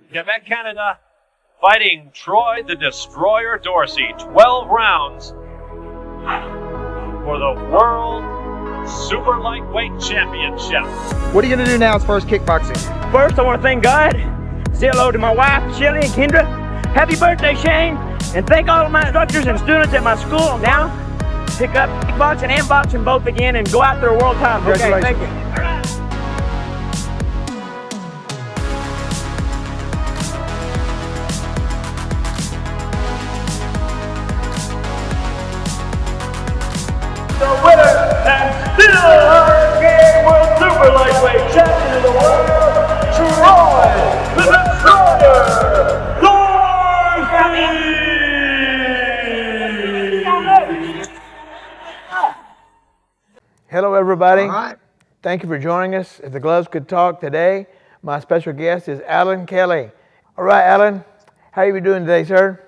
Quebec, Canada, fighting Troy the Destroyer Dorsey, 12 rounds for the World Super Lightweight Championship. What are you going to do now as far as kickboxing? First, I want to thank God, say hello to my wife, Shelly and Kendra. Happy birthday, Shane, and thank all of my instructors and students at my school. Now, pick up kickboxing and boxing both again and go after a world title. Congratulations. Okay, thank you. All right. The winner and still Hurricane World Super Lightweight Champion of the World, Troy the Destroyer Dorsey! Hello, everybody. All right. Thank you for joining us. If the gloves could talk today, my special guest is Alan Kelly. All right, Alan, how are you doing today, sir?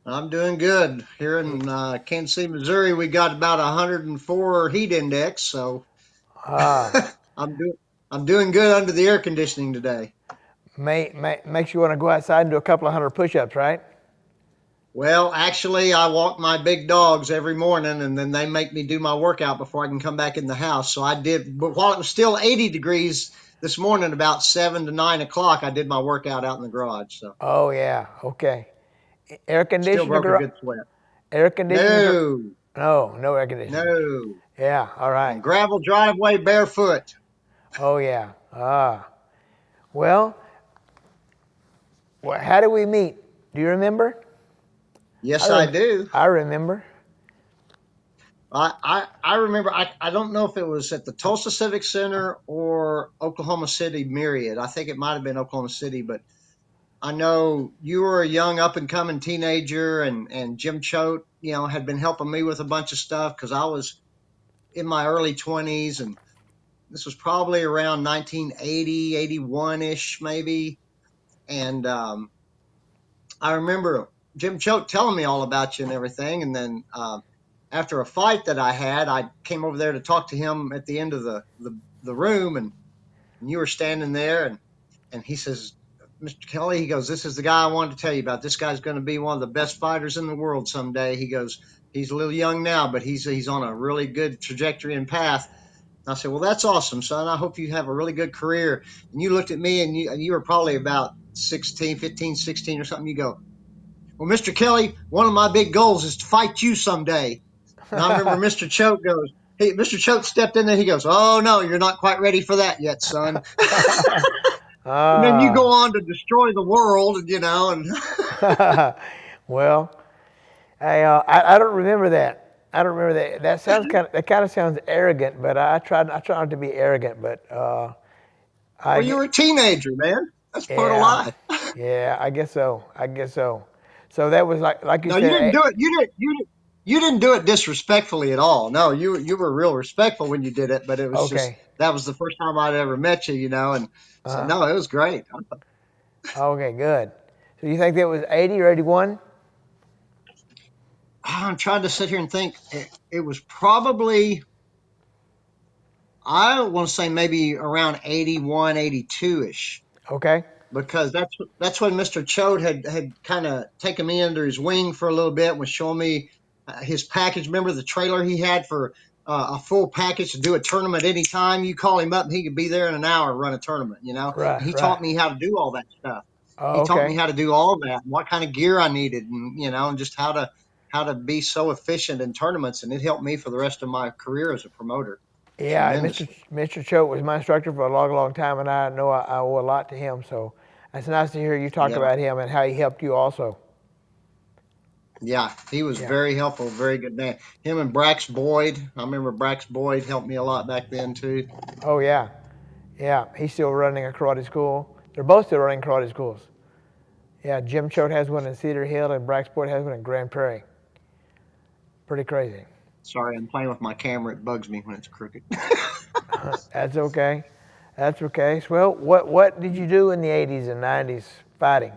I'm doing good. Here in Kansas City, Missouri, we got about 104 heat index, so I'm doing good under the air conditioning today. Makes you want to go outside and do a couple of hundred push-ups, right? Well, actually, I walk my big dogs every morning, and then they make me do my workout before I can come back in the house. So I did, but while it was still 80 degrees this morning, about 7 to 9 o'clock, I did my workout out in the garage. So. Oh, yeah. Okay. Air Still conditioning? broke a good sweat. Air conditioning? No. No air conditioning. No. Yeah, all right. Gravel driveway barefoot. Oh, yeah. Well, how did we meet? Do you remember? Yes, I do. I remember. I remember, I don't know if it was at the Tulsa Civic Center or Oklahoma City Myriad. I think it might have been Oklahoma City, but I know you were a young up-and-coming teenager, and Jim Choate, had been helping me with a bunch of stuff because I was in my early 20s, and this was probably around 1980, 81-ish maybe. And I remember Jim Choate telling me all about you and everything, and then after a fight that I had, I came over there to talk to him at the end of the room, and you were standing there, and he says, Mr. Kelly, he goes, this is the guy I wanted to tell you about. This guy's going to be one of the best fighters in the world someday. He goes, he's a little young now, but he's on a really good trajectory and path. And I said, well, that's awesome, son. I hope you have a really good career. And you looked at me, and you were probably about 15, 16 or something. You go, well, Mr. Kelly, one of my big goals is to fight you someday. And I remember Mr. Choate goes, hey, Mr. Choate stepped in there. He goes, oh, no, you're not quite ready for that yet, son. And then you go on to destroy the world, and. Well, I don't remember that. I don't remember that. That kind of sounds arrogant, but I try not to be arrogant. But well, you were a teenager, man. That's part of life. Yeah, I guess so. So that was like you said. No, you didn't do it. You didn't do it disrespectfully at all. No, you were real respectful when you did it, but it was just that was the first time I'd ever met you, and so no, it was great. Okay, good. So you think that was 80 or 81? I'm trying to sit here and think. It was probably, I want to say maybe around 81, 82-ish. Okay. Because that's when Mr. Choate had kind of taken me under his wing for a little bit and was showing me his package. Remember the trailer he had for a full package to do a tournament anytime? You call him up and he could be there in an hour and run a tournament, Right, He taught me how to do all that stuff. Oh, he taught me how to do all that and what kind of gear I needed and, and just how to be so efficient in tournaments. And it helped me for the rest of my career as a promoter. Yeah, Mr. Choate was my instructor for a long, long time, and I know I owe a lot to him. So it's nice to hear you talk about him and how he helped you also. Yeah, he was very helpful, very good man. Him and Brax Boyd. I remember Brax Boyd helped me a lot back then too. Oh yeah, he's still running a karate school. They're both still running karate schools. Yeah, Jim Choate has one in Cedar Hill, and Brax Boyd has one in Grand Prairie. Pretty crazy. Sorry, I'm playing with my camera. It bugs me when it's crooked. That's okay. So, well, what did you do in the 80s and 90s fighting?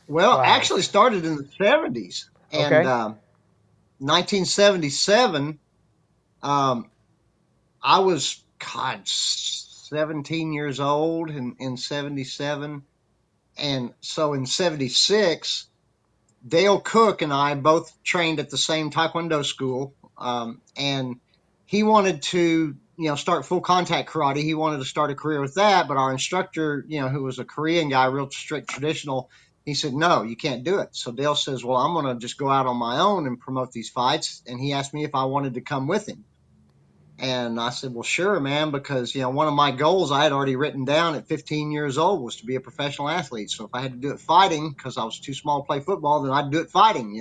Well, actually started in the 70s. And 1977, I was, 17 years old in 77. And so in 76, Dale Cook and I both trained at the same Taekwondo school. And he wanted to, start full contact karate. He wanted to start a career with that. But our instructor, who was a Korean guy, real strict traditional, he said, no, you can't do it. So Dale says, well, I'm going to just go out on my own and promote these fights. And he asked me if I wanted to come with him. And I said, well, sure, man, because, one of my goals I had already written down at 15 years old was to be a professional athlete. So if I had to do it fighting because I was too small to play football, then I'd do it fighting,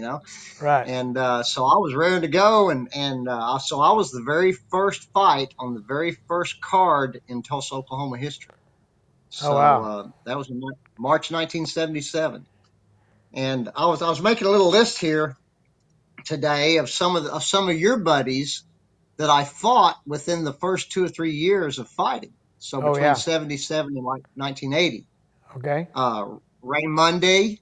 Right. And so I was ready to go. And so I was the very first fight on the very first card in Tulsa, Oklahoma history. So wow. That was in March 1977. And I was making a little list here today of some of your buddies that I fought within the first 2 or 3 years of fighting. So between 77 and 1980. Okay. Ray Mundy.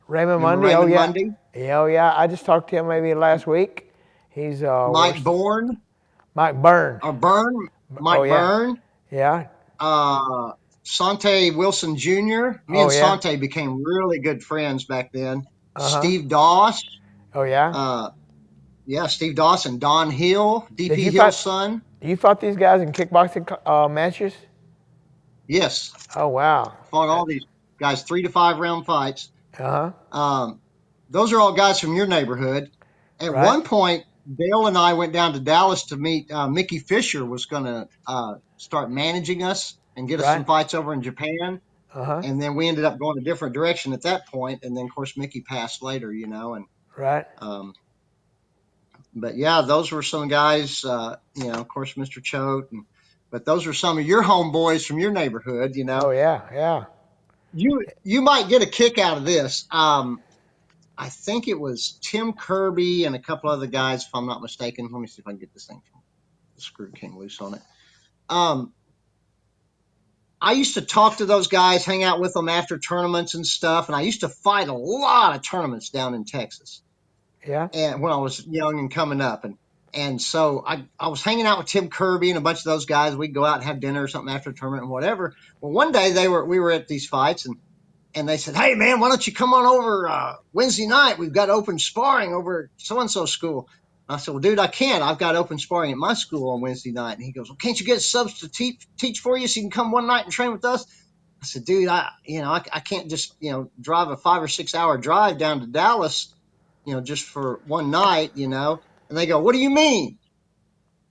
Raymond Remember Mundy. Raymond Yeah. Mundy? Yeah. I just talked to him maybe last week. He's Mike Bourne. Mike Byrne. Byrne. Mike Byrne. Yeah. Sante Wilson Jr. Me and Sante became really good friends back then. Steve Doss. Oh yeah. Steve Doss and Don Hill, DP Hill's son. You fought these guys in kickboxing matches? Yes. Oh wow. Fought all these guys 3 to 5 round fights. Those are all guys from your neighborhood. At one point, Dale and I went down to Dallas to meet Mickey Fisher was going to start managing us and get us some fights over in Japan. And then we ended up going a different direction at that point. And then, of course, Mickey passed later, and but yeah, those were some guys, of course, Mr. Choate, but those were some of your homeboys from your neighborhood, Oh yeah. You might get a kick out of this. I think it was Tim Kirby and a couple other guys, if I'm not mistaken. Let me see if I can get this thing. The screw came loose on it. I used to talk to those guys, hang out with them after tournaments and stuff, and I used to fight a lot of tournaments down in Texas. Yeah. And when I was young and coming up, and so I was hanging out with Tim Kirby and a bunch of those guys. We'd go out and have dinner or something after the tournament and whatever. Well, one day we were at these fights and they said, hey man, why don't you come on over Wednesday night? We've got open sparring over at so-and-so school. And I said, well, dude, I can't. I've got open sparring at my school on Wednesday night. And he goes, well, can't you get subs to teach for you so you can come one night and train with us? I said, dude, I can't just, drive a 5 or 6 hour drive down to Dallas, just for one night, And they go, what do you mean?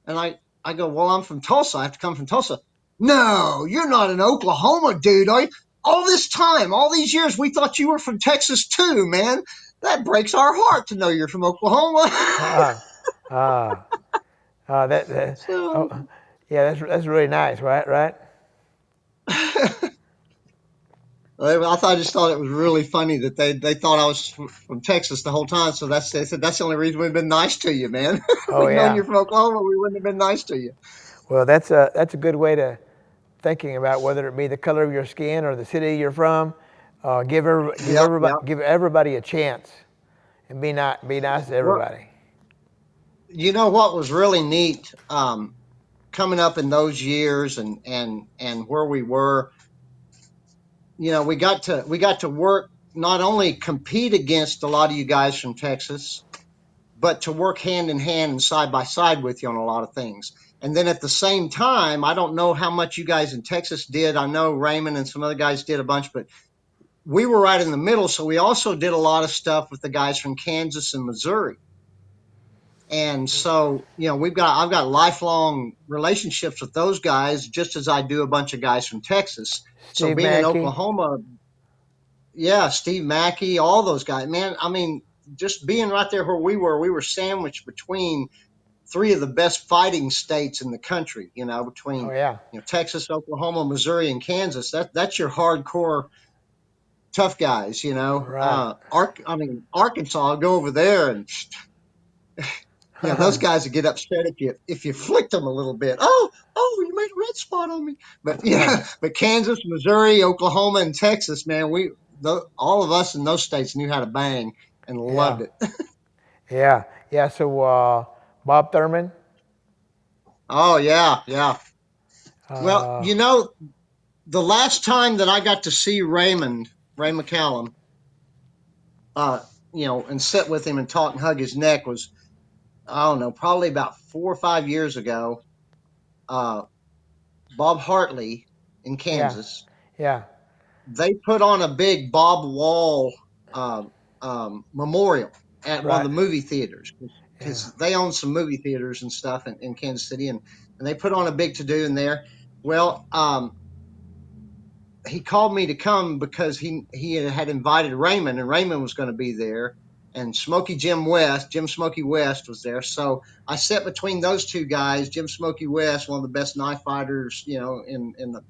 And I go, well, I'm from Tulsa. I have to come from Tulsa. No, you're not in Oklahoma, dude. Are you? All this time, all these years, we thought you were from Texas too, man. That breaks our heart to know you're from Oklahoma. That's really nice, right? I just thought it was really funny that they thought I was from Texas the whole time. So they said that's the only reason we've been nice to you, man. Oh We've known you're from Oklahoma, we wouldn't have been nice to you. Well, that's a good way to thinking about whether it be the color of your skin or the city you're from. Give everybody a chance, and be nice to everybody. You know what was really neat, coming up in those years and where we were. We got to work, not only compete against a lot of you guys from Texas, but to work hand in hand and side by side with you on a lot of things. And then at the same time, I don't know how much you guys in Texas did. I know Raymond and some other guys did a bunch, but we were right in the middle. So we also did a lot of stuff with the guys from Kansas and Missouri. And so, I've got lifelong relationships with those guys, just as I do a bunch of guys from Texas. So being in Oklahoma, Steve Mackey, all those guys, man, I mean, just being right there where we were sandwiched between 3 of the best fighting states in the country, between Texas, Oklahoma, Missouri, and Kansas. That's your hardcore tough guys, Right. Arkansas, I'll go over there and those guys would get upset if you flicked them a little bit. Oh, you made a red spot on me. But but Kansas, Missouri, Oklahoma, and Texas, man, all of us in those states knew how to bang and loved it. Yeah. So Bob Thurman. Oh yeah. Well, the last time that I got to see Raymond Ray McCallum, and sit with him and talk and hug his neck was, I don't know, probably about 4 or 5 years ago. Bob Hartley in Kansas, Yeah. they put on a big Bob Wall memorial at one of the movie theaters because they own some movie theaters and stuff in Kansas City, and they put on a big to do in there. Well, he called me to come because he had invited Raymond, and Raymond was going to be there, and Jim Smoky West was there. So I sat between those two guys, Jim Smoky West, one of the best knife fighters, in the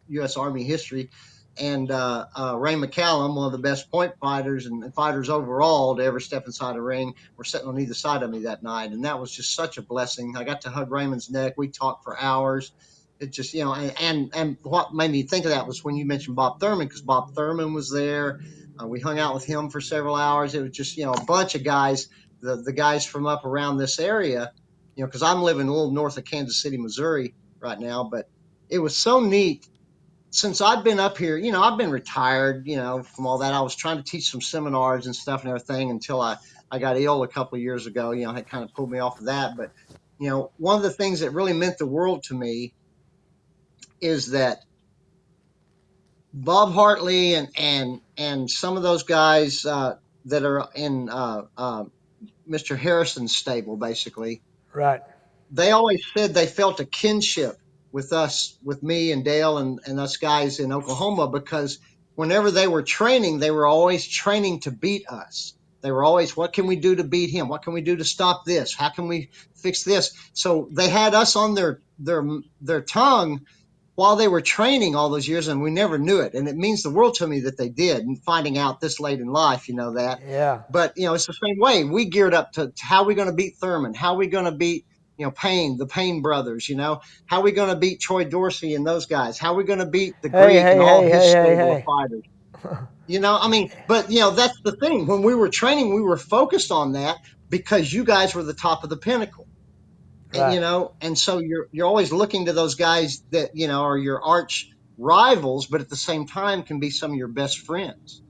U.S. Army history, and Ray McCallum, one of the best point fighters and fighters overall to ever step inside a ring, were sitting on either side of me that night, and that was just such a blessing. I got to hug Raymond's neck. We talked for hours. It just, and what made me think of that was when you mentioned Bob Thurman, because Bob Thurman was there. We hung out with him for several hours. It was just, a bunch of guys, the guys from up around this area, because I'm living a little north of Kansas City, Missouri right now. But it was so neat since I've been up here. I've been retired, from all that. I was trying to teach some seminars and stuff and everything until I got ill a couple of years ago. It kind of pulled me off of that. But, one of the things that really meant the world to me is that Bob Hartley and some of those guys that are in Mr. Harrison's stable, basically, Right. they always said they felt a kinship with us, with me and Dale and us guys in Oklahoma, because whenever they were training, they were always training to beat us. They were always, what can we do to beat him? What can we do to stop this? How can we fix this? So they had us on their tongue while they were training all those years, and we never knew it. And it means the world to me that they did, and finding out this late in life, that. Yeah. But, it's the same way. We geared up to how are we going to beat Thurman? How are we going to beat, Payne, the Payne brothers, how are we going to beat Troy Dorsey and those guys? How are we going to beat the Greek and all his stable of fighters? But, that's the thing. When we were training, we were focused on that because you guys were the top of the pinnacle. Right. And so you're always looking to those guys that, are your arch rivals, but at the same time can be some of your best friends,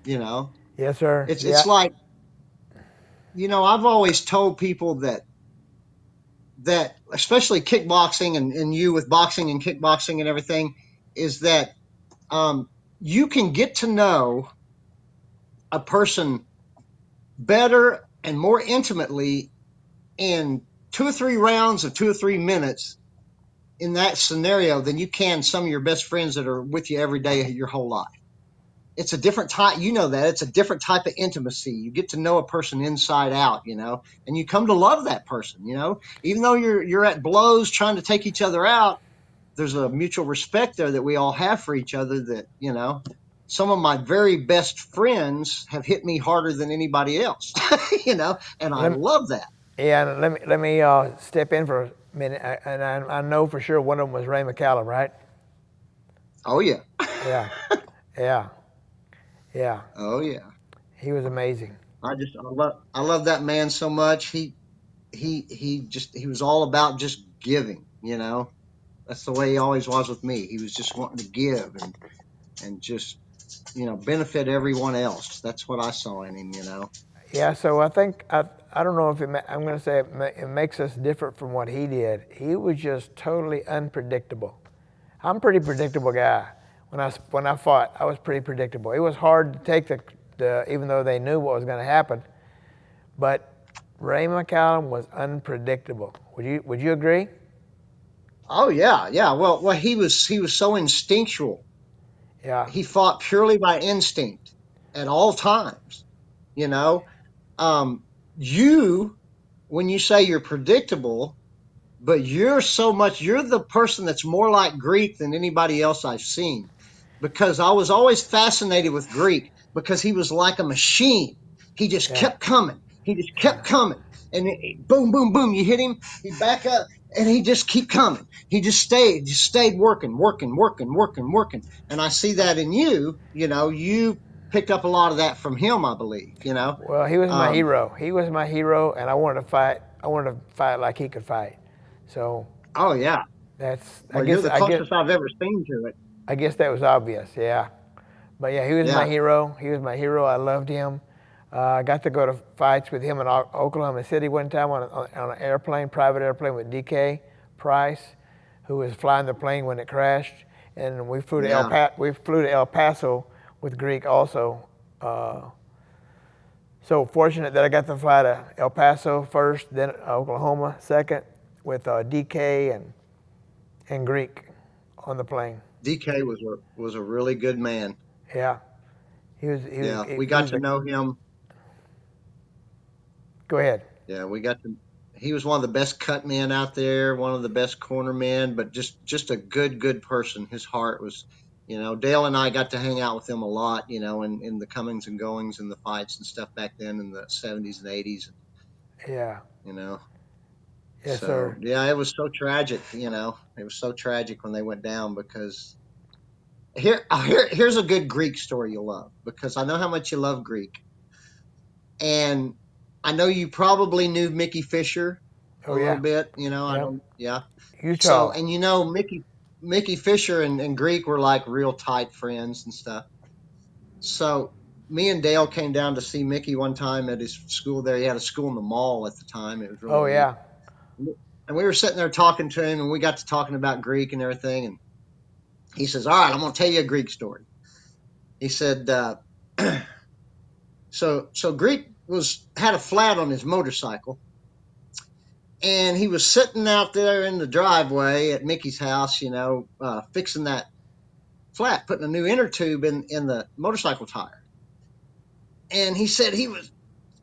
Yes, sir. It's like, I've always told people that especially kickboxing and you with boxing and kickboxing and everything, is that you can get to know a person better and more intimately in 2 or 3 rounds of 2 or 3 minutes in that scenario than you can some of your best friends that are with you every day of your whole life. It's a different type, that it's a different type of intimacy. You get to know a person inside out, and you come to love that person, even though you're at blows trying to take each other out. There's a mutual respect there that we all have for each other that, some of my very best friends have hit me harder than anybody else, and I love that. Yeah, let me step in for a minute. And I know for sure one of them was Ray McCallum, right? Oh yeah. Yeah. Oh yeah. He was amazing. I love that man so much. He was all about just giving. That's the way he always was with me. He was just wanting to give and just benefit everyone else. That's what I saw in him. Yeah, so I think, I don't know if I'm going to say it makes us different from what he did. He was just totally unpredictable. I'm a pretty predictable guy. When I fought, I was pretty predictable. It was hard to take even though they knew what was going to happen. But Ray McCallum was unpredictable. Would you agree? Oh yeah. Well, he was so instinctual. Yeah. He fought purely by instinct at all times. When you say you're predictable, but you're the person that's more like Greek than anybody else I've seen, because I was always fascinated with Greek because he was like a machine. He just kept coming. He just kept coming. And boom, boom, boom, you hit him, he'd back up, and he just keep coming. He just stayed working. And I see that in you, you picked up a lot of that from him, I believe, Well, he was my hero. He was my hero, and I wanted to fight like he could fight. So. Oh yeah. That's. You're the closest I've ever seen to it. I guess that was obvious, yeah. But yeah, he was my hero. He was my hero. I loved him. I got to go to fights with him in Oklahoma City one time on an airplane, private airplane with DK Price, who was flying the plane when it crashed. And we flew to El Paso with Greek also. So fortunate that I got to fly to El Paso first, then Oklahoma second, with DK and Greek on the plane. DK was a really good man. Yeah, we got to know him. Go ahead. Yeah, he was one of the best cut men out there, one of the best corner men, but just a good person. His heart was, Dale and I got to hang out with him a lot, in the comings and goings and the fights and stuff back then in the 70s and 80s. Yeah. Yes, so, sir. Yeah, it was so tragic, It was so tragic when they went down because here's a good Greek story you'll love, because I know how much you love Greek. And I know you probably knew Mickey Fisher a little bit, Utah. So, and Mickey Fisher and Greek were like real tight friends and stuff. So me and Dale came down to see Mickey one time at his school there. He had a school in the mall at the time. It was really neat. And we were sitting there talking to him, and we got to talking about Greek and everything. And he says, "All right, I'm going to tell you a Greek story." He said, so Greek had a flat on his motorcycle, and he was sitting out there in the driveway at Mickey's house, fixing that flat, putting a new inner tube in the motorcycle tire. And he said he was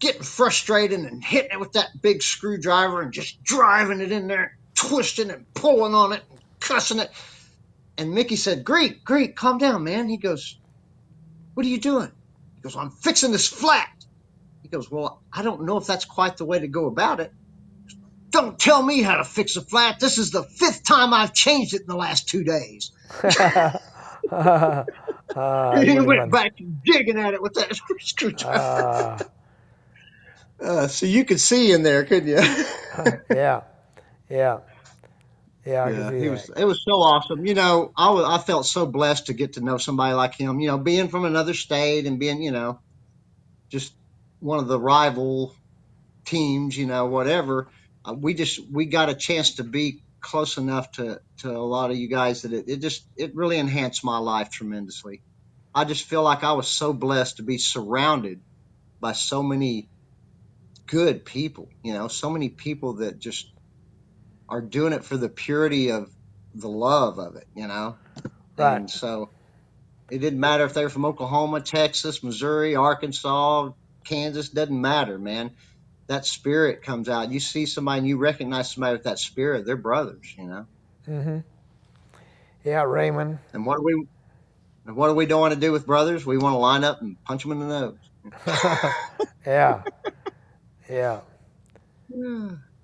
getting frustrated and hitting it with that big screwdriver and just driving it in there, twisting and pulling on it and cussing it. And Mickey said, Greek, calm down, man. He goes, "What are you doing?" He goes, "I'm fixing this flat." He goes, "Well, I don't know if that's quite the way to go about it." "Don't tell me how to fix a flat. This is the 5th time I've changed it in the last 2 days." He went back to digging at it with that screwdriver. So you could see in there, couldn't you? Yeah. It was so awesome. I felt so blessed to get to know somebody like him, being from another state and being, just one of the rival teams, whatever. We got a chance to be close enough to a lot of you guys that it really enhanced my life tremendously. I just feel like I was so blessed to be surrounded by so many good people, so many people that just are doing it for the purity of the love of it, Right. And so it didn't matter if they were from Oklahoma, Texas, Missouri, Arkansas, Kansas, doesn't matter, man. That spirit comes out. You see somebody and you recognize somebody with that spirit, they're brothers, Mm-hmm. Yeah, Raymond. And what do we don't want to do with brothers? We want to line up and punch them in the nose. Yeah.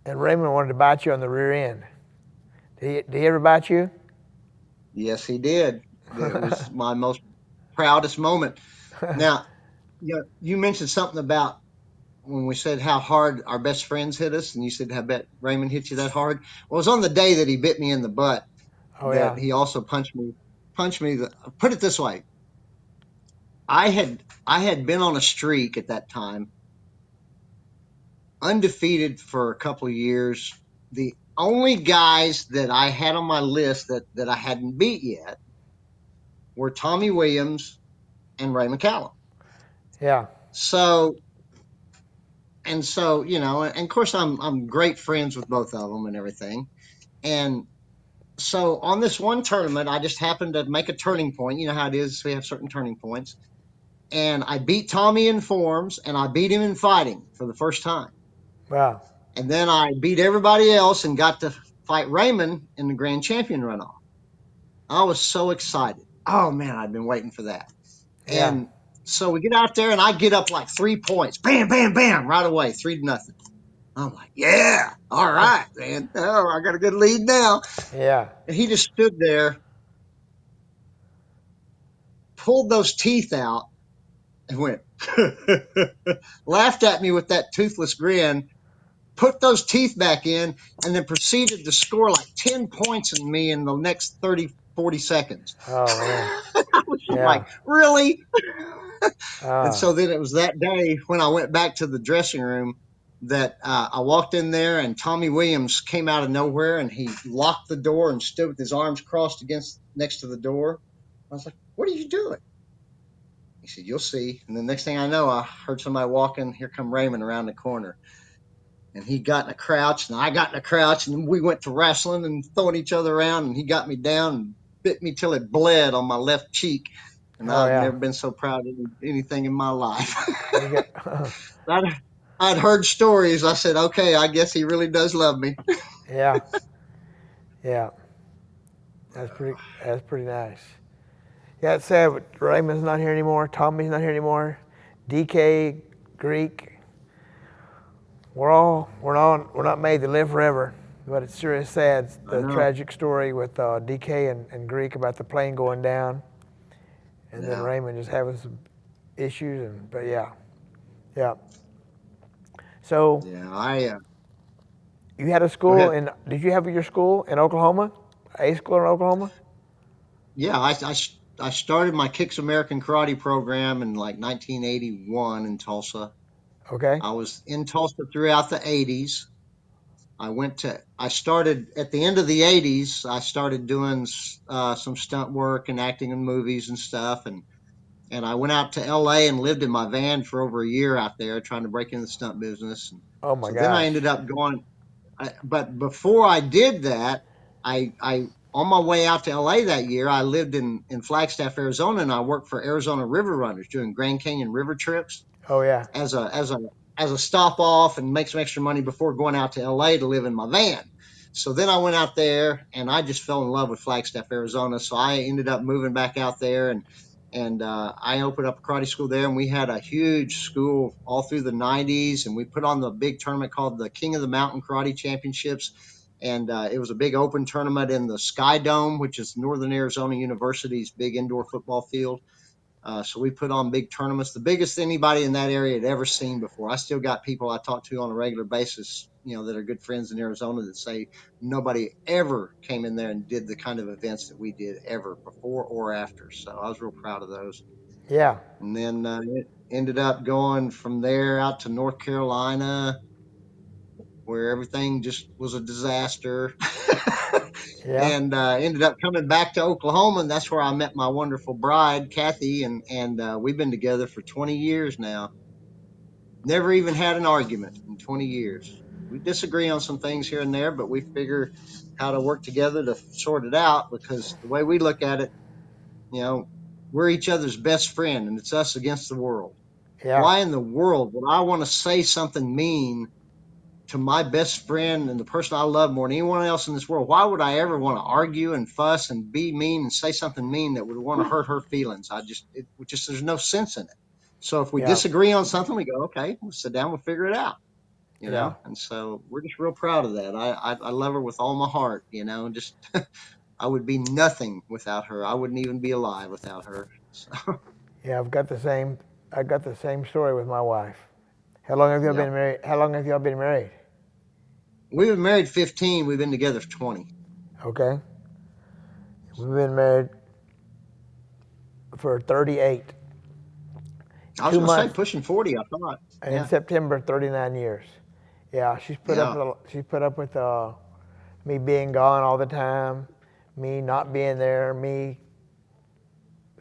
And Raymond wanted to bite you on the rear end. Did he ever bite you? Yes, he did. It was my most proudest moment. Now, you mentioned something about when we said how hard our best friends hit us, and you said, "I bet Raymond hit you that hard." Well, it was on the day that he bit me in the butt he also punched me. Put it this way. I had been on a streak at that time, undefeated for a couple of years. The only guys that I had on my list that I hadn't beat yet were Tommy Williams and Ray McCallum. Yeah. So, and of course I'm great friends with both of them and everything. And so on this one tournament, I just happened to make a turning point. You know how it is. We have certain turning points. And I beat Tommy in forms, and I beat him in fighting for the first time. Wow. And then I beat everybody else and got to fight Raymond in the grand champion runoff. I was so excited. Oh, man, I'd been waiting for that. Yeah. And so we get out there, and I get up like 3 points. Bam, bam, bam, right away, 3-0. I'm like, yeah, all right, man. Oh, I got a good lead now. Yeah. And he just stood there, pulled those teeth out, and went, laughed at me with that toothless grin, put those teeth back in, and then proceeded to score like 10 points in me in the next 30, 40 seconds. Oh, man. I was I'm Yeah. like, really? And Ah. so then it was that day when I went back to the dressing room that I walked in there and Tommy Williams came out of nowhere and he locked the door and stood with his arms crossed against next to the door. I was like, what are you doing? He said, you'll see. And the next thing I know, I heard somebody walking. Here come Raymond around the corner. And he got in a crouch and I got in a crouch and we went to wrestling and throwing each other around and he got me down and bit me till it bled on my left cheek. And Oh I've yeah. never been so proud of anything in my life. You got. I'd, I'd heard stories. I said, okay, I guess he really does love me. Yeah. Yeah. That's pretty nice. Yeah, it's sad, but Raymond's not here anymore. Tommy's not here anymore. DK, Greek. We're not made to live forever. But it's sure is sad, the tragic story with DK and Greek about the plane going down, and then Raymond just having some issues. But yeah. So you had a school in? Did you have your school in Oklahoma? A school in Oklahoma? Yeah, I started my Kicks American Karate program in like 1981 in Tulsa. Okay. I was in Tulsa throughout the 80s. I started at the end of the 80s. I started doing some stunt work and acting in movies and stuff. And I went out to LA and lived in my van for over a year out there trying to break into the stunt business. And Oh my so then I gosh. ended up going, but before I did that, I on my way out to LA that year, I lived in Flagstaff, Arizona, and I worked for Arizona River Runners doing Grand Canyon River trips Oh yeah. as a stop off and make some extra money before going out to LA to live in my van. So then I went out there and I just fell in love with Flagstaff, Arizona. So I ended up moving back out there and I opened up a karate school there and we had a huge school all through the 90s and we put on the big tournament called the King of the Mountain Karate Championships. And it was a big open tournament in the Sky Dome, which is Northern Arizona University's big indoor football field. So we put on big tournaments, the biggest anybody in that area had ever seen before. I still got people I talk to on a regular basis, that are good friends in Arizona that say nobody ever came in there and did the kind of events that we did ever before or after. So I was real proud of those. Yeah. And then it ended up going from there out to North Carolina, where everything just was a disaster. Yeah. And ended up coming back to Oklahoma, and that's where I met my wonderful bride, Kathy, and we've been together for 20 years now. Never even had an argument in 20 years. We disagree on some things here and there, but we figure how to work together to sort it out because the way we look at it, we're each other's best friend, and it's us against the world. Yeah. Why in the world would I want to say something mean to my best friend and the person I love more than anyone else in this world? Why would I ever want to argue and fuss and be mean and say something mean that would want to hurt her feelings? There's no sense in it. So if we Yeah. disagree on something, we go, okay, we'll sit down, we'll figure it out, Yeah. And so we're just real proud of that. I love her with all my heart, just I would be nothing without her. I wouldn't even be alive without her. So, Yeah. I got the same story with my wife. How long have y'all been married? How long have y'all been married? we've been married 15. We've been together for 20. Okay. We've been married for 38. I was going to say pushing 40, I thought. And in September, 39 years. Yeah, she's put up with me being gone all the time, me not being there,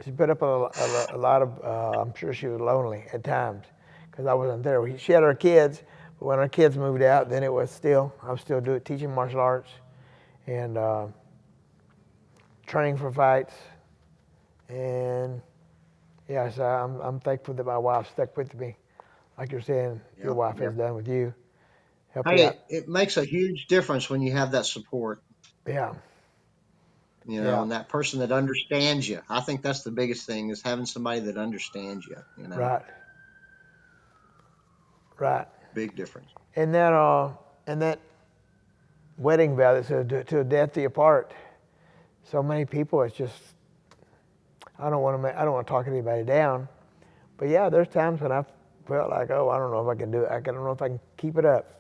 She put up a lot of. I'm sure she was lonely at times because I wasn't there. She had her kids, but when her kids moved out, then I was still teaching martial arts and training for fights. And yeah, so I'm thankful that my wife stuck with me, like you're saying your wife has done with you. Help you out. It makes a huge difference when you have that support. Yeah. And that person that understands you. I think that's the biggest thing is having somebody that understands you. Right. Big difference. And that wedding vow that says to death do you part. So many people, it's just I don't want to talk anybody down, but yeah, there's times when I felt like, oh, I don't know if I can do it. I don't know if I can keep it up.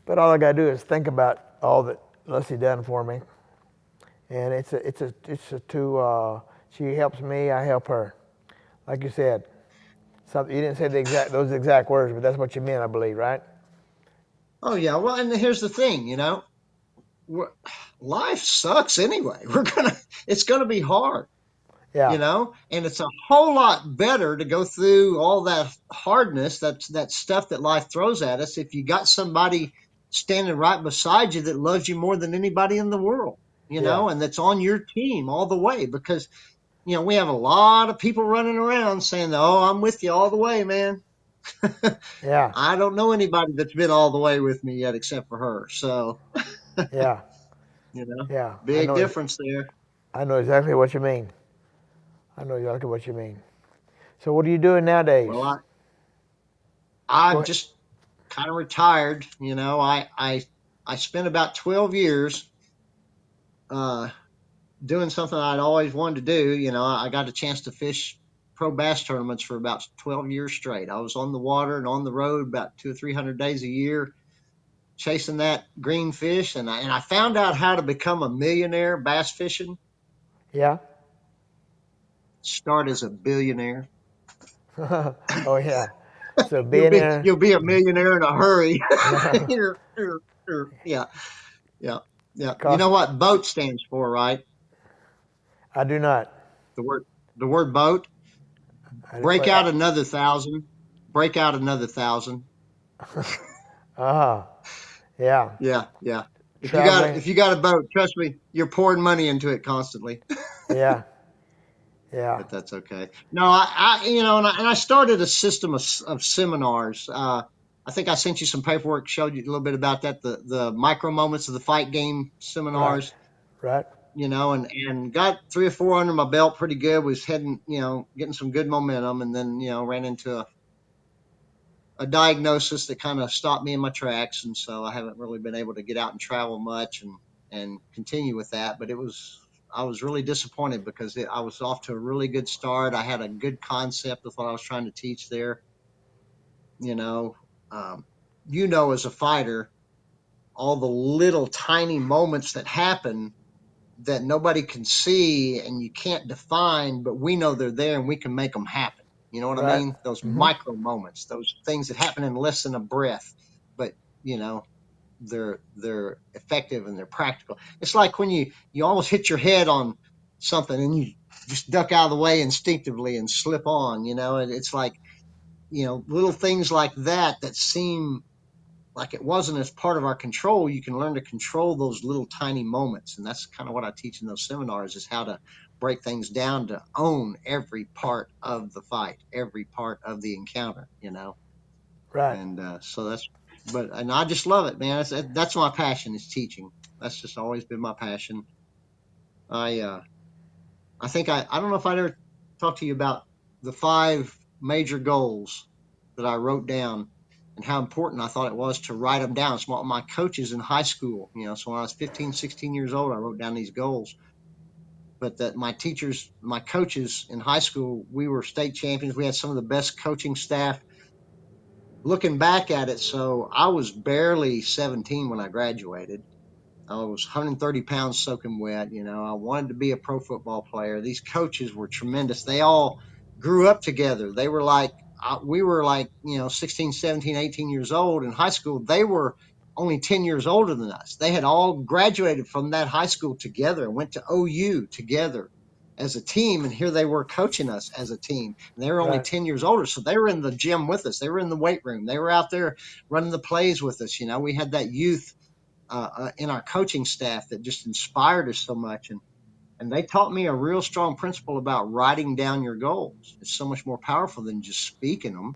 But all I got to do is think about all that Leslie done for me, and it's a She helps me, I help her. Like you said, something you didn't say those exact words, but that's what you meant, I believe, right? Oh yeah. Well, and here's the thing, life sucks anyway. It's gonna be hard, Yeah, and it's a whole lot better to go through all that hardness, that stuff that life throws at us, if you got somebody standing right beside you that loves you more than anybody in the world, yeah, and that's on your team all the way. Because we have a lot of people running around saying, "Oh, I'm with you all the way, man." yeah, I don't know anybody that's been all the way with me yet, except for her. So, yeah, yeah. big difference there. I know exactly what you mean. I know exactly what you mean. So what are you doing nowadays? Well, Go I've ahead. just kind of retired. I spent about 12 years uh, doing something I'd always wanted to do. I got a chance to fish pro bass tournaments for about 12 years straight. I was on the water and on the road about 200 or 300 days a year, chasing that green fish, and I found out how to become a millionaire bass fishing. Yeah. Start as a billionaire. Oh yeah. So You'll being be there. you'll be a millionaire in a hurry. Yeah. Yeah, yeah, yeah. You Cost. know what boat stands for, right? I do not. The word boat. Break But out another thousand. Break out another thousand. uh-huh. Yeah. Yeah, yeah. Traveling. If you got a boat, trust me, you're pouring money into it constantly. Yeah. Yeah. But that's okay. No, and I started a system of seminars. I think I sent you some paperwork, showed you a little bit about that. The micro moments of the fight game Right. seminars. Right. And got 3 or 4 under my belt pretty good. Was heading, getting some good momentum, and then ran into a diagnosis that kind of stopped me in my tracks, and so I haven't really been able to get out and travel much and continue with that. But I was really disappointed because I was off to a really good start. I had a good concept of what I was trying to teach there. You know, um, as a fighter, all the little tiny moments that happen that nobody can see and you can't define, but we know they're there and we can make them happen. You know what I Right. mean? Those Mm-hmm. micro moments, those things that happen in less than a breath, but they're effective and they're practical. It's like when you almost hit your head on something and you just duck out of the way instinctively and slip on. It's like little things like that seem like it wasn't as part of our control. You can learn to control those little tiny moments, and that's kind of what I teach in those seminars, is how to break things down to own every part of the fight, every part of the encounter. Right. And and I just love it, man. That's my passion, is teaching. That's just always been my passion. I think I don't know if I ever talked to you about the 5 major goals that I wrote down and how important I thought it was to write them down. It's what my coaches in high school, so when I was 15, 16 years old, I wrote down these goals. But that my teachers, my coaches in high school, we were state champions. We had some of the best coaching staff. Looking back at it, so I was barely 17 when I graduated. I was 130 pounds soaking wet. I wanted to be a pro football player. These coaches were tremendous. They all grew up together. They were like, we were like, 16, 17, 18 years old in high school. They were only 10 years older than us. They had all graduated from that high school together and went to OU together as a team. And here they were coaching us as a team. And they were only Right. 10 years older. So they were in the gym with us. They were in the weight room. They were out there running the plays with us. We had that youth in our coaching staff that just inspired us so much. And they taught me a real strong principle about writing down your goals. It's so much more powerful than just speaking them.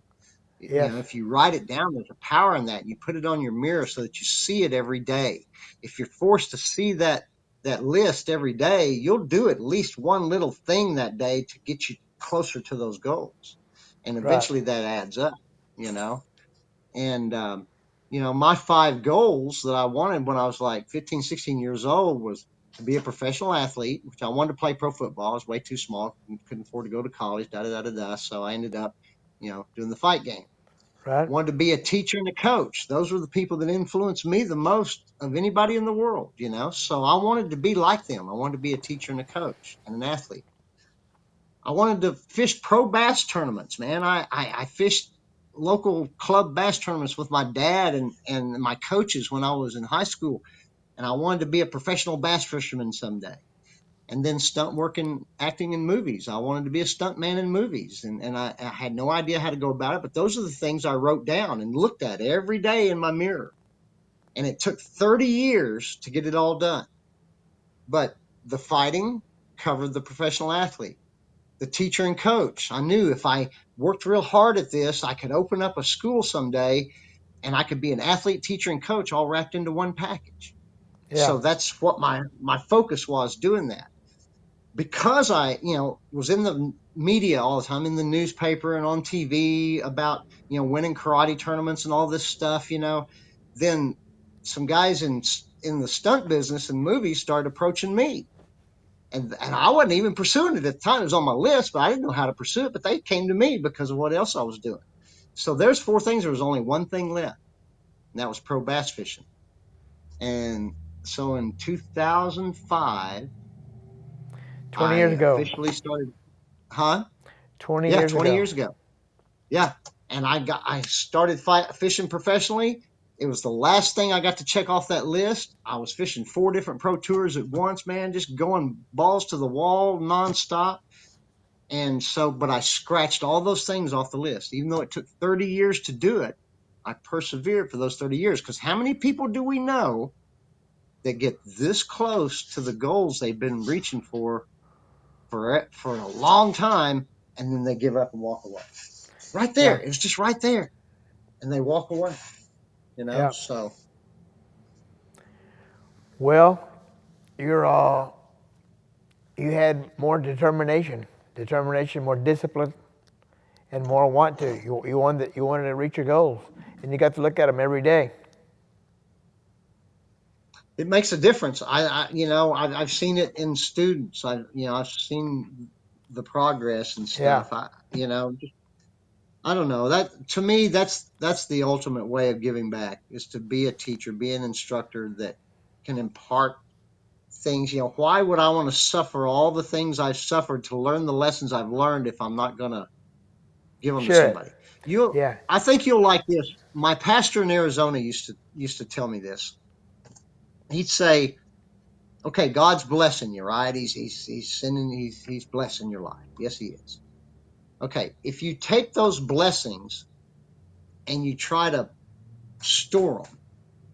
Yes. If you write it down, there's a power in that. You put it on your mirror so that you see it every day. If you're forced to see that list every day, you'll do at least one little thing that day to get you closer to those goals. And Right. eventually that adds up, you know. And, my 5 goals that I wanted when I was like 15, 16 years old was to be a professional athlete, which I wanted to play pro football. I was way too small, couldn't afford to go to college, da da da da da. So I ended up, doing the fight game. Right. Wanted to be a teacher and a coach. Those were the people that influenced me the most of anybody in the world, So I wanted to be like them. I wanted to be a teacher and a coach and an athlete. I wanted to fish pro bass tournaments, man. I fished local club bass tournaments with my dad and my coaches when I was in high school. And I wanted to be a professional bass fisherman someday. And then stunt working, acting in movies. I wanted to be a stunt man in movies. And I had no idea how to go about it. But those are the things I wrote down and looked at every day in my mirror. And it took 30 years to get it all done. But the fighting covered the professional athlete. The teacher and coach. I knew if I worked real hard at this, I could open up a school someday and I could be an athlete, teacher, and coach all wrapped into one package. Yeah. So that's what my focus was, doing that. Because I, was in the media all the time, in the newspaper and on TV about, winning karate tournaments and all this stuff, then some guys in the stunt business and movies started approaching me. And I wasn't even pursuing it at the time. It was on my list, but I didn't know how to pursue it. But they came to me because of what else I was doing. So there's 4 things. There was only one thing left, and that was pro bass fishing. And so in 2005, 20 years ago. officially started. Huh? 20 Yeah, years 20 ago. years ago. Yeah, and I started fishing professionally. It was the last thing I got to check off that list. I was fishing 4 different pro tours at once, man, just going balls to the wall nonstop. And so, but I scratched all those things off the list. Even though it took 30 years to do it, I persevered for those 30 years. Because how many people do we know that get this close to the goals they've been reaching for a long time, and then they give up and walk away? Right there. Yeah. It was just right there. And they walk away, Yeah. So. Well, you had more determination, more discipline, and more want to. You wanted to reach your goals, and you got to look at them every day. It makes a difference. I've seen it in students. I've seen the progress and stuff. Yeah. I don't know, that to me, that's the ultimate way of giving back, is to be a teacher, be an instructor that can impart things. Why would I want to suffer all the things I've suffered to learn the lessons I've learned if I'm not going to give them to somebody? Yeah. I think you'll like this. My pastor in Arizona used to tell me this. He'd say, okay, God's blessing you, right? He's sending, he's blessing your life. Yes, he is. Okay, if you take those blessings and you try to store them,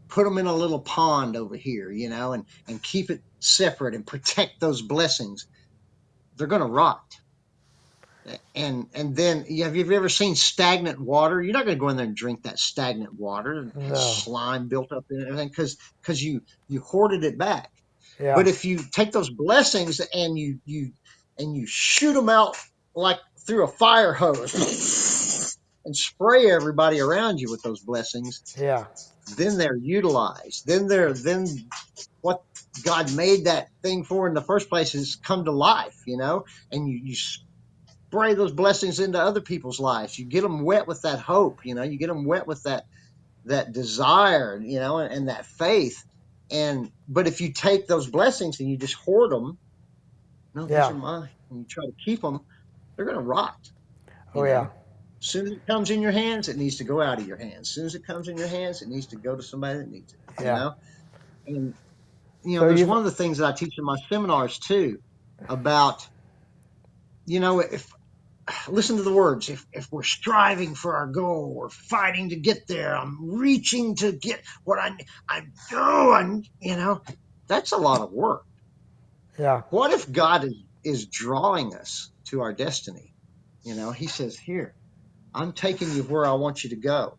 put them in a little pond over here, and keep it separate and protect those blessings, they're going to rot. And then, have you ever seen stagnant water? You're not going to go in there and drink that stagnant water. No. Slime built up in everything because you hoarded it back. Yeah. But if you take those blessings and you shoot them out like through a fire hose and spray everybody around you with those blessings, Yeah. then they're utilized. Then what God made that thing for in the first place has come to life, and you spray those blessings into other people's lives. You get them wet with that hope, you get them wet with that desire, and that faith. But if you take those blessings and you just hoard them, no, these are mine, and you try to keep them, they're going to rot. Oh, yeah. As soon as it comes in your hands, it needs to go out of your hands. As soon as it comes in your hands, it needs to go to somebody that needs it. Yeah. And So there's one of the things that I teach in my seminars too about, if listen to the words. If we're striving for our goal, we're fighting to get there. I'm reaching to get what I'm doing. That's a lot of work. Yeah. What if God is drawing us to our destiny? He says, here, I'm taking you where I want you to go,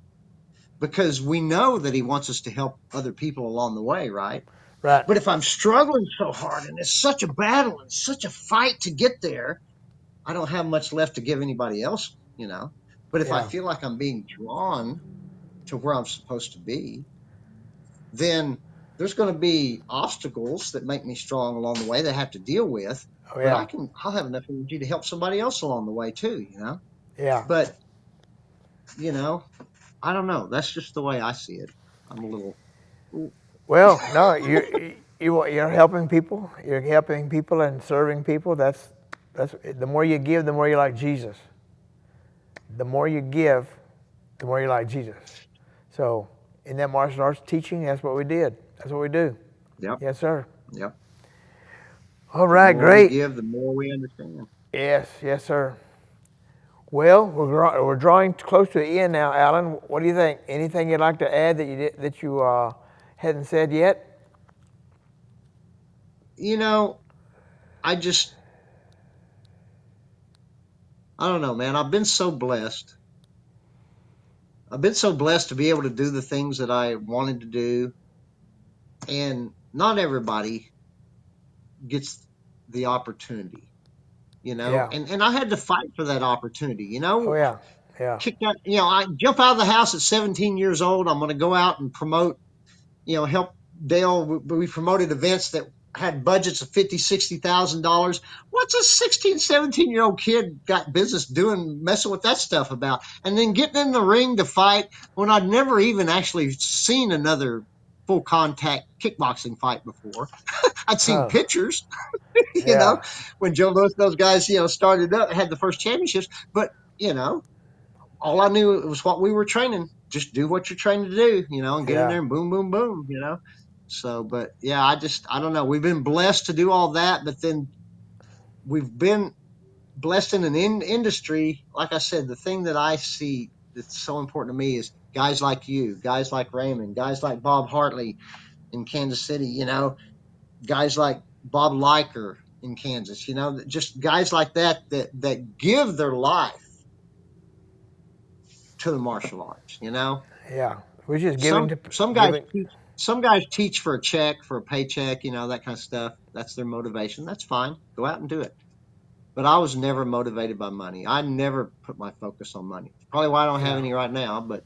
because we know that he wants us to help other people along the way, right? Right. But if I'm struggling so hard and it's such a battle and such a fight to get there, I don't have much left to give anybody else, But if I feel like I'm being drawn to where I'm supposed to be, then there's going to be obstacles that make me strong along the way that I have to deal with. Oh, yeah. But I'll have enough energy to help somebody else along the way too, Yeah. But, I don't know. That's just the way I see it. I'm a little. Well, no, you're helping people. You're helping people and serving people. That's The more you give, the more you like Jesus. The more you give, the more you like Jesus. So in that martial arts teaching, that's what we did. That's what we do. Yep. Yes, sir. Yep. All right, the more great. we give, the more we understand. Yes, sir. Well, we're drawing close to the end now, Alan. What do you think? Anything you'd like to add that you hadn't said yet? You know, I don't know, man. I've been so blessed. I've been so blessed to be able to do the things that I wanted to do. And not everybody gets the opportunity, Yeah. and I had to fight for that opportunity, Oh, yeah. Yeah. kick that, I jump out of the house at 17 years old. I'm going to go out and promote, help Dale. We promoted events that had budgets of $50,000, $60,000. What's a 16, 17-year-old kid got business doing, messing with that stuff about? And then getting in the ring to fight when I'd never even actually seen another full contact kickboxing fight before. I'd seen Huh. pictures, Yeah. when Joe Louis, those guys, started up, had the first championships. But, all I knew was what we were training. Just do what you're trained to do, and get in Yeah. there and boom, boom, boom, So, but yeah, I don't know. We've been blessed to do all that, but then we've been blessed in an industry. Like I said, the thing that I see that's so important to me is guys like you, guys like Raymond, guys like Bob Hartley in Kansas City, guys like Bob Liker in Kansas, just guys like that give their life to the martial arts, Yeah. We're just giving to some guys giving. teach, some guys teach for a check, for a paycheck, that kind of stuff. That's their motivation. That's fine. Go out and do it. But I was never motivated by money. I never put my focus on money. Probably why I don't have any right now. But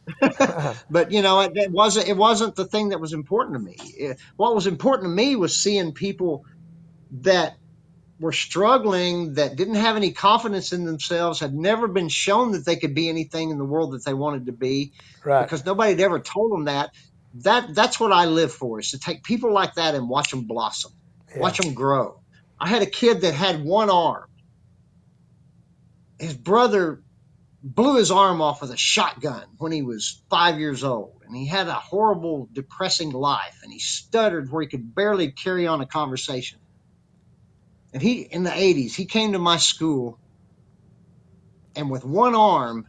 but it wasn't the thing that was important to me. What was important to me was seeing people that were struggling, that didn't have any confidence in themselves, had never been shown that they could be anything in the world that they wanted to be, Right. because nobody had ever told them that. That's what I live for, is to take people like that and watch them blossom, watch them grow. I had a kid that had one arm. His brother blew his arm off with a shotgun when he was 5 years old, and he had a horrible, depressing life, and he stuttered where he could barely carry on a conversation. And in the 80s, he came to my school, and with one arm,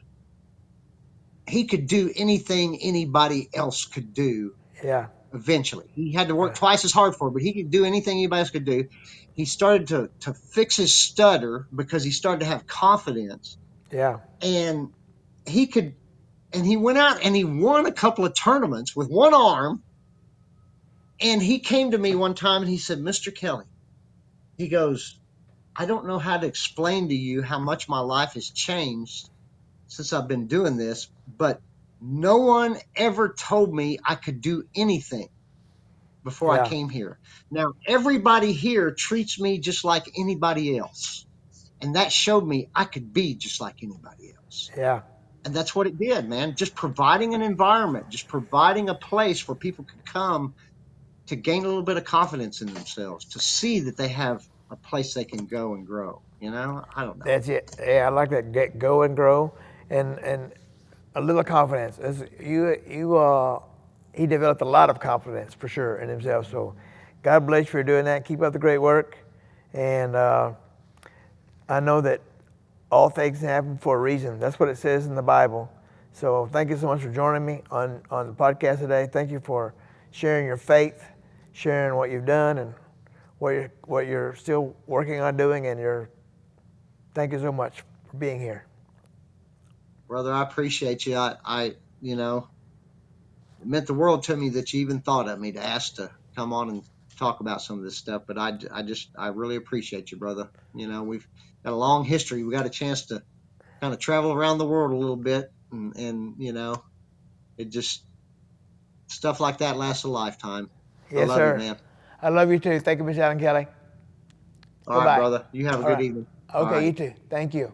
he could do anything anybody else could do. Yeah. Eventually, he had to work twice as hard for it, but he could do anything anybody else could do. He started to fix his stutter because he started to have confidence. Yeah. And he went out and he won a couple of tournaments with one arm. And he came to me one time and he said, "Mr. Kelly," he goes, "I don't know how to explain to you how much my life has changed since I've been doing this, but no one ever told me I could do anything before I came here. Now, everybody here treats me just like anybody else. And that showed me I could be just like anybody else." Yeah. And that's what it did, man. Just providing an environment, just providing a place where people could come to gain a little bit of confidence in themselves, to see that they have a place they can go and grow. I don't know. That's it. Yeah, I like that. Get go and grow, and a little confidence. He developed a lot of confidence for sure in himself. So, God bless you for doing that. Keep up the great work, and I know that all things happen for a reason. That's what it says in the Bible. So, thank you so much for joining me on the podcast today. Thank you for sharing your faith, sharing what you've done, and what you're still working on doing, and thank you so much for being here. Brother, I appreciate you. It meant the world to me that you even thought of me to ask to come on and talk about some of this stuff. But I really appreciate you, brother. We've got a long history. We got a chance to kind of travel around the world a little bit, and it just, stuff like that lasts a lifetime. Yes, I love sir. you, man. I love you too. Thank you, Mr. Allen Kelly. All right, brother. You have a good right. evening. Okay, All right. you too. Thank you.